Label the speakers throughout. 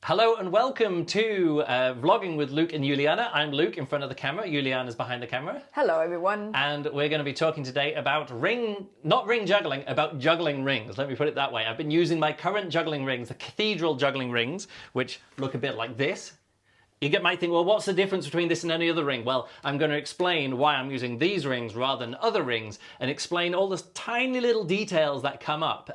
Speaker 1: Hello and welcome to Vlogging with Luke and Juliane. I'm Luke in front of the camera, Juliane is behind the camera.
Speaker 2: Hello everyone.
Speaker 1: And we're going to be talking today about not ring juggling, about juggling rings. Let me put it that way. I've been using my current juggling rings, the Cathedral juggling rings, which look a bit like this. You might think, well, what's the difference between this and any other ring? Well, I'm going to explain why I'm using these rings rather than other rings and explain all the tiny little details that come up,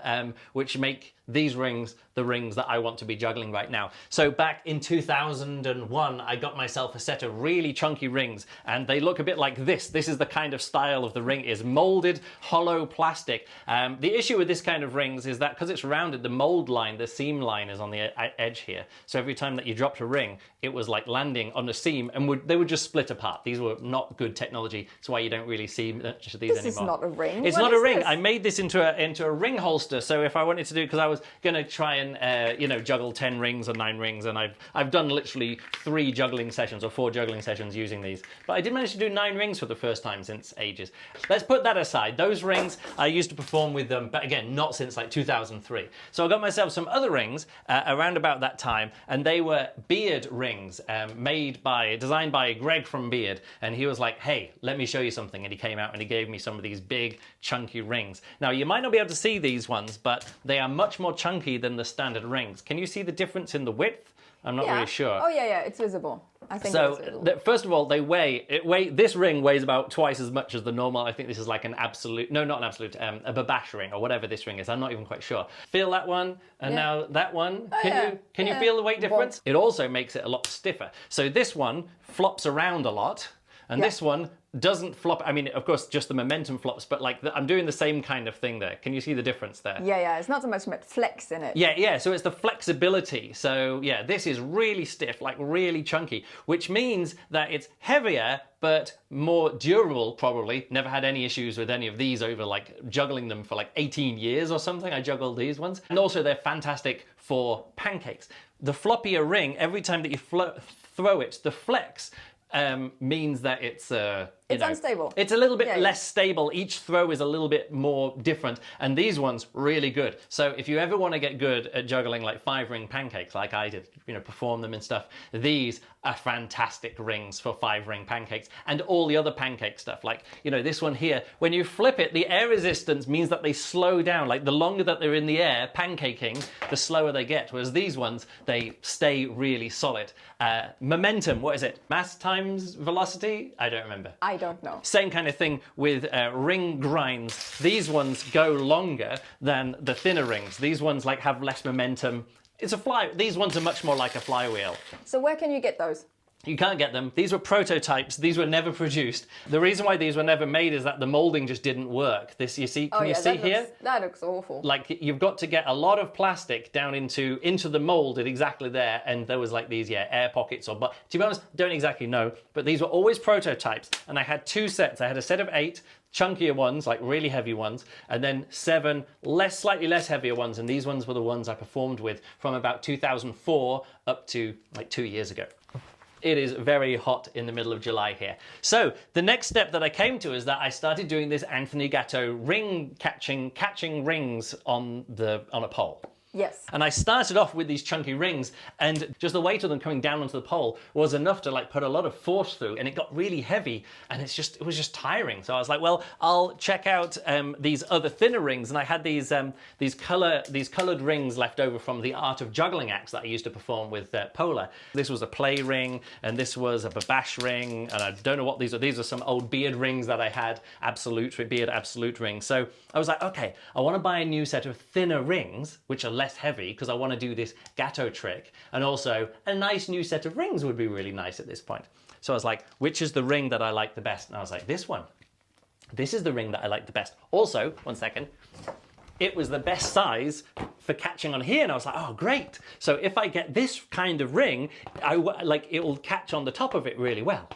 Speaker 1: which make these rings the rings that I want to be juggling right now. So back in 2001, I got myself a set of really chunky rings and they look a bit like this. This is the kind of style of the ring, is molded, hollow plastic. The issue with this kind of rings is that because it's rounded, the mold line, the seam line is on the edge here. So every time that you dropped a ring, it was like landing on the seam and they would just split apart. These were not good technology. That's why you don't really see these anymore.
Speaker 2: This is not a ring.
Speaker 1: It's not a ring. I made this into a ring holster. So if I wanted to do, because I was going to try and juggle 10 rings or 9 rings, and I've done literally 3 juggling sessions or 4 juggling sessions using these. But I did manage to do 9 rings for the first time since ages. Let's put that aside. Those rings I used to perform with them, but again, not since like 2003. So I got myself some other rings around about that time, and they were beard rings designed by Greg from Beard, and he was like, hey, let me show you something, and he came out and he gave me some of these big chunky rings. Now you might not be able to see these ones, but they are much more chunky than the standard rings. Can you see the difference in the width? I'm not really sure.
Speaker 2: Oh yeah, it's visible. I think
Speaker 1: so.
Speaker 2: It's visible.
Speaker 1: First of all, this ring weighs about twice as much as the normal. I think this is like an absolute, no, not an absolute, a babash ring or whatever this ring is. I'm not even quite sure. Feel that one, and now that one. Can you feel the weight difference? It also makes it a lot stiffer. So this one flops around a lot, and this one doesn't flop. I mean, of course, just the momentum flops, but like I'm doing the same kind of thing there. Can you see the difference there?
Speaker 2: Yeah, it's not so much flex in it.
Speaker 1: Yeah, so it's the flexibility. So yeah, this is really stiff, like really chunky, which means that it's heavier, but more durable, probably. Never had any issues with any of these over like juggling them for like 18 years or something. I juggled these ones. And also they're fantastic for pancakes. The floppier ring, every time that you throw it, the flex means that it's
Speaker 2: unstable.
Speaker 1: It's a little bit less stable. Each throw is a little bit more different, and these ones really good. So if you ever want to get good at juggling like 5-ring pancakes, like I did, perform them and stuff, these are fantastic rings for 5-ring pancakes, and all the other pancake stuff. Like this one here, when you flip it, the air resistance means that they slow down. Like the longer that they're in the air pancaking, the slower they get. Whereas these ones, they stay really solid. Momentum, what is it? Mass times velocity? I don't remember.
Speaker 2: I don't know.
Speaker 1: Same kind of thing with ring grinds. These ones go longer than the thinner rings. These ones like have less momentum. These ones are much more like a flywheel.
Speaker 2: So where can you get those?
Speaker 1: You can't get them. These were prototypes. These were never produced. The reason why these were never made is that the molding just didn't work. This, you see, can you see here?
Speaker 2: That looks awful.
Speaker 1: Like you've got to get a lot of plastic down into the mold at exactly there, and there was like these, air pockets but to be honest, don't exactly know, but these were always prototypes, and I had 2 sets. I had a set of 8 chunkier ones, like really heavy ones, and then 7 slightly less heavier ones, and these ones were the ones I performed with from about 2004 up to like 2 years ago. It is very hot in the middle of July here. So the next step that I came to is that I started doing this Anthony Gatto ring catching rings on a pole.
Speaker 2: Yes.
Speaker 1: And I started off with these chunky rings, and just the weight of them coming down onto the pole was enough to like put a lot of force through, and it got really heavy, and it was just tiring. So I was like, well, I'll check out these other thinner rings, and I had these colored rings left over from the Art of Juggling acts that I used to perform with Pola. This was a play ring, and this was a babash ring, and I don't know what these are. These are some old beard rings that I had, beard absolute rings. So I was like, okay, I want to buy a new set of thinner rings, which are less heavy, because I want to do this Gatto trick, and also a nice new set of rings would be really nice at this point. So I was like, which is the ring that I like the best? And I was like, this one. This is the ring that I like the best. Also, one second, it was the best size for catching on here, and I was like, oh great. So if I get this kind of ring, it will catch on the top of it really well,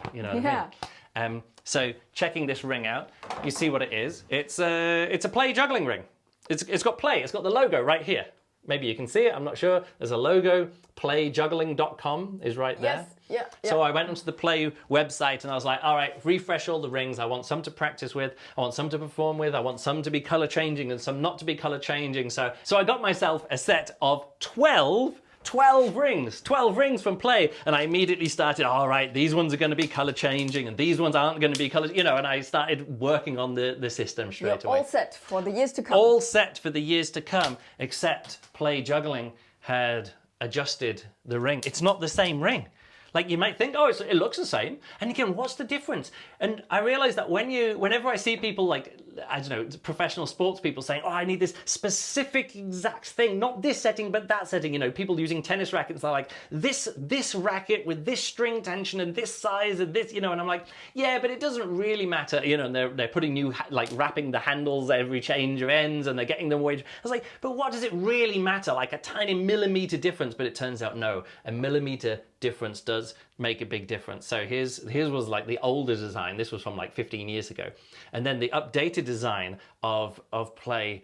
Speaker 1: So checking this ring out, you see what it is. It's a play juggling ring. It's got play. It's got the logo right here. Maybe you can see it, I'm not sure. There's a logo, playjuggling.com is right there.
Speaker 2: Yes, yeah.
Speaker 1: So I went onto the Play website and I was like, all right, refresh all the rings. I want some to practice with, I want some to perform with, I want some to be color changing and some not to be color changing. So I got myself a set of 12 12 rings from play. And I immediately started, all right, these ones are going to be color changing and these ones aren't going to be color, and I started working on the system straight away.
Speaker 2: All set for the years to come.
Speaker 1: All set for the years to come, except Play Juggling had adjusted the ring. It's not the same ring. Like you might think, it looks the same. And again, what's the difference? And I realize that whenever I see people like, I don't know, professional sports people saying, I need this specific exact thing, not this setting, but that setting. People using tennis rackets are like, this racket with this string tension and this size and this, and I'm like, yeah, but it doesn't really matter. And they're putting new, like wrapping the handles every change of ends and they're getting them away. I was like, but what does it really matter? Like a tiny millimeter difference, but it turns out no, a millimeter difference does make a big difference. So here's was like the older design. This was from like 15 years ago. And then the updated design of Play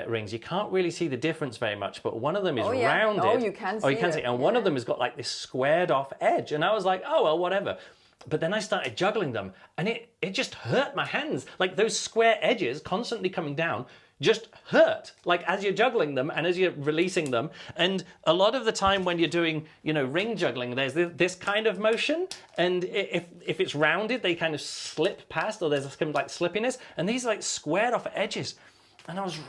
Speaker 1: rings. You can't really see the difference very much, but one of them is rounded.
Speaker 2: Oh, you can see
Speaker 1: it. And one of them has got like this squared off edge. And I was like, oh, well, whatever. But then I started juggling them and it just hurt my hands. Like those square edges constantly coming down just hurt, like as you're juggling them and as you're releasing them. And a lot of the time when you're doing, ring juggling, there's this kind of motion. And if it's rounded, they kind of slip past, or there's a kind of like slippiness. And these are like squared off edges. And it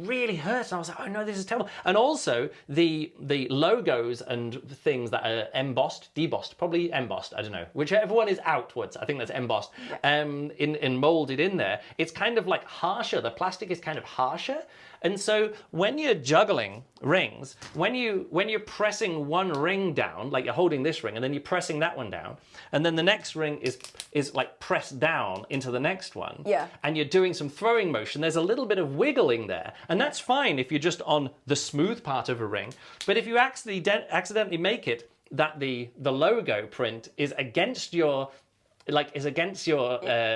Speaker 1: really hurt. And I was like, oh no, this is terrible. And also the logos and things that are embossed, debossed, probably embossed, I don't know. Whichever one is outwards, I think that's embossed, in molded in there. It's kind of like harsher. The plastic is kind of harsher. And so when you're juggling rings, when you're pressing one ring down, like you're holding this ring and then you're pressing that one down, and then the next ring is like pressed down into the next one, and you're doing some throwing motion, there's a little bit of wiggling there. And that's fine if you're just on the smooth part of a ring. But if you accidentally make it that the logo print is against your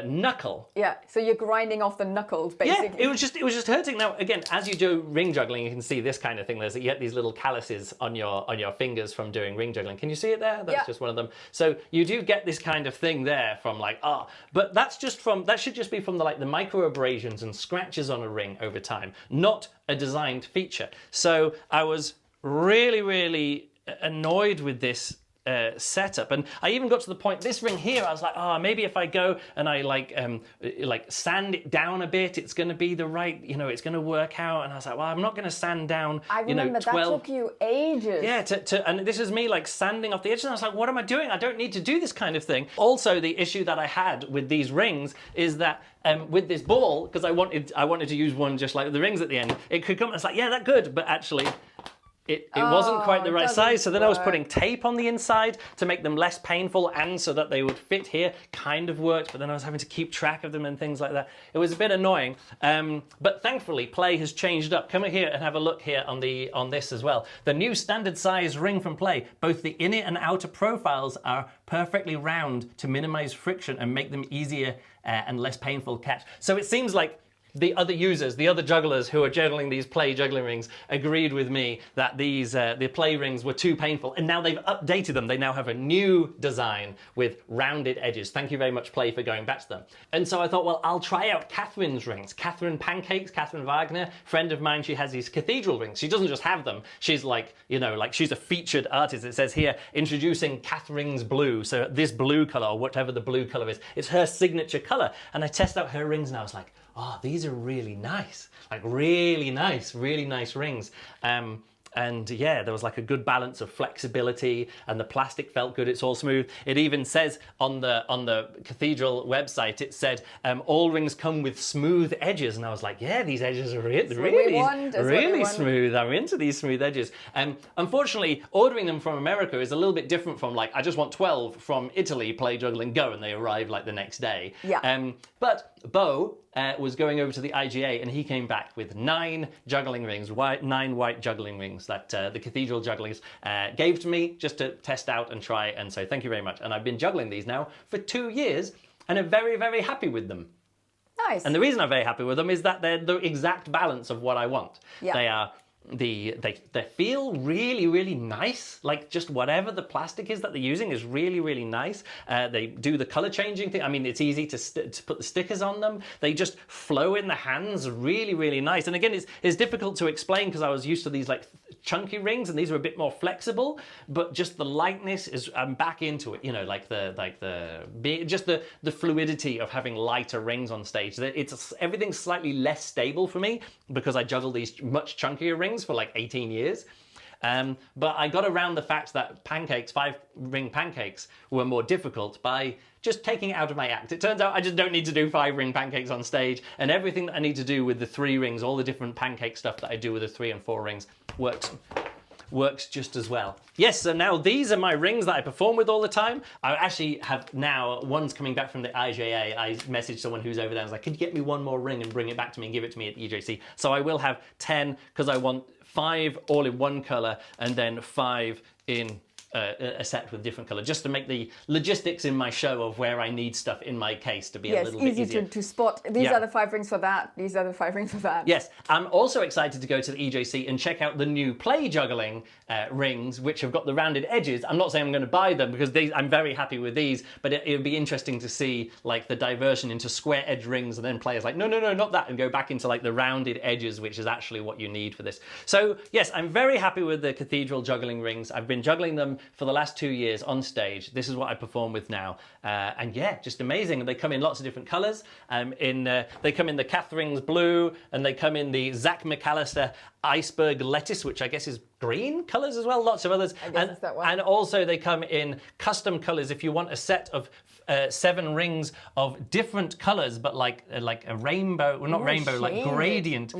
Speaker 1: knuckle.
Speaker 2: Yeah, so you're grinding off the knuckles, basically.
Speaker 1: Yeah, it was just hurting. Now, again, as you do ring juggling, you can see this kind of thing. You get these little calluses on your fingers from doing ring juggling. Can you see it there? That's just one of them. So you do get this kind of thing there from but that should just be from the micro abrasions and scratches on a ring over time, not a designed feature. So I was really, really annoyed with this setup, and I even got to the point, this ring here, I was like, maybe if I go and I sand it down a bit, it's going to be the right, it's going to work out. And I was like, well, I'm not going to sand down,
Speaker 2: I remember 12... that took you ages.
Speaker 1: Yeah, and this is me sanding off the edges, and I was like, what am I doing? I don't need to do this kind of thing. Also, the issue that I had with these rings is that with this ball, because I wanted to use one just like the rings at the end, it could come, and it's like, yeah, that's good, but actually it wasn't quite the right size. So then I was putting tape on the inside to make them less painful and so that they would fit here. Kind of worked, but then I was having to keep track of them and things like that. It was a bit annoying. But thankfully, Play has changed up. Come here and have a look here on this as well. The new standard size ring from Play, both the inner and outer profiles are perfectly round to minimize friction and make them easier and less painful to catch. So it seems like the other users, the other jugglers who are juggling these Play juggling rings agreed with me that these the Play rings were too painful, and now they've updated them. They now have a new design with rounded edges. Thank you very much, Play, for going back to them. And so I thought, well, I'll try out Catherine's rings. Catherine Pancakes, Catherine Wagner, friend of mine, she has these cathedral rings. She doesn't just have them. She's she's a featured artist. It says here, introducing Catherine's blue. So this blue color, or whatever the blue color is, it's her signature color. And I test out her rings and I was like, these are really nice, really nice rings. And yeah, there was a good balance of flexibility, and the plastic felt good. It's all smooth. It even says on the Cathedral website, it said all rings come with smooth edges, and I was like, yeah, these edges are really smooth. I'm into these smooth edges. Unfortunately, ordering them from America is a little bit different from I just want 12 from Italy, Play, Juggle and Go, and they arrive the next day.
Speaker 2: Yeah.
Speaker 1: But Bo was going over to the IGA, and he came back with 9 juggling rings, 9 white juggling rings that the Cathedral Jugglers gave to me just to test out and try, and so thank you very much. And I've been juggling these now for 2 years and am very, very happy with them.
Speaker 2: Nice.
Speaker 1: And the reason I'm very happy with them is that they're the exact balance of what I want.
Speaker 2: Yeah.
Speaker 1: They are they feel really, really nice. Like just whatever the plastic is that they're using is really, really nice. They do the color changing thing. I mean, it's easy to put the stickers on them. They just flow in the hands really, really nice. And again, it's difficult to explain because I was used to these like chunky rings, and these are a bit more flexible, but just the lightness is, I'm back into it, you know, like the fluidity of having lighter rings on stage. Everything's slightly less stable for me because I juggle these much chunkier rings for like 18 years. But I got around the fact that 5-ring pancakes were more difficult by just taking it out of my act. It turns out I just don't need to do 5-ring pancakes on stage, and everything that I need to do with the 3 rings, all the different pancake stuff that I do with the 3 and 4 rings works just as well. Yes, so now these are my rings that I perform with all the time. I actually have now, one's coming back from the IJA. I messaged someone who's over there. I was like, could you get me one more ring and bring it back to me and give it to me at the EJC? So I will have 10 because I want 5 all in one color and then 5 in a set with different color, just to make the logistics in my show of where I need stuff in my case to be a little bit easier.
Speaker 2: Yes, easy to spot. These are the 5 rings for that. These are the 5 rings for that.
Speaker 1: Yes, I'm also excited to go to the EJC and check out the new play juggling rings, which have got the rounded edges. I'm not saying I'm going to buy them because I'm very happy with these, but it would be interesting to see like the diversion into square edge rings, and then players like, no, not that, and go back into like the rounded edges, which is actually what you need for this. So yes, I'm very happy with the Cathedral juggling rings. I've been juggling them for the last 2 years on stage. This is what I perform with now. And yeah, just amazing. They come in lots of different colors. They come in the Cathedral Rings blue, and they come in the Zach McAllister iceberg lettuce, which I guess is green colors as well, lots of others.
Speaker 2: I guess it's that one.
Speaker 1: And also they come in custom colors if you want a set of 7 rings of different colors, but like a rainbow, well, not rainbow, like gradient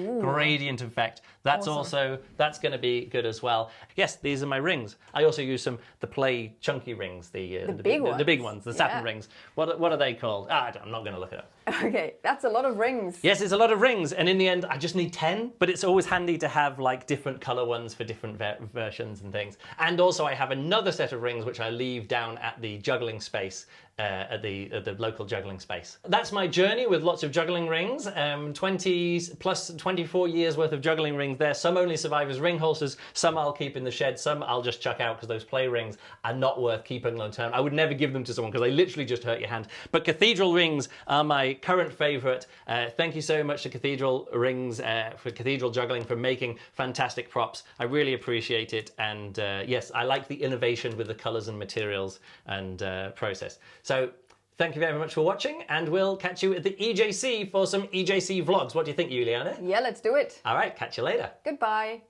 Speaker 1: effect. That's awesome. That's going to be good as well. Yes, these are my rings. I also use the play chunky rings, the big ones, the satin rings. What are they called? I'm not going to look it up.
Speaker 2: Okay, that's a lot of rings.
Speaker 1: Yes, it's a lot of rings, and in the end, I just need 10. But it's always handy to have like different color ones for different versions and things. And also, I have another set of rings which I leave down at the juggling space. At the local juggling space. That's my journey with lots of juggling rings. 20 plus 24 years worth of juggling rings there. Some only survive as ring holsters, some I'll keep in the shed, some I'll just chuck out because those play rings are not worth keeping long term. I would never give them to someone because they literally just hurt your hand. But Cathedral rings are my current favorite. Thank you so much to Cathedral Rings for Cathedral Juggling for making fantastic props. I really appreciate it. And yes, I like the innovation with the colors and materials and process. So thank you very much for watching, and we'll catch you at the EJC for some EJC vlogs. What do you think, Juliane?
Speaker 2: Yeah, let's do it.
Speaker 1: All right, catch you later.
Speaker 2: Goodbye.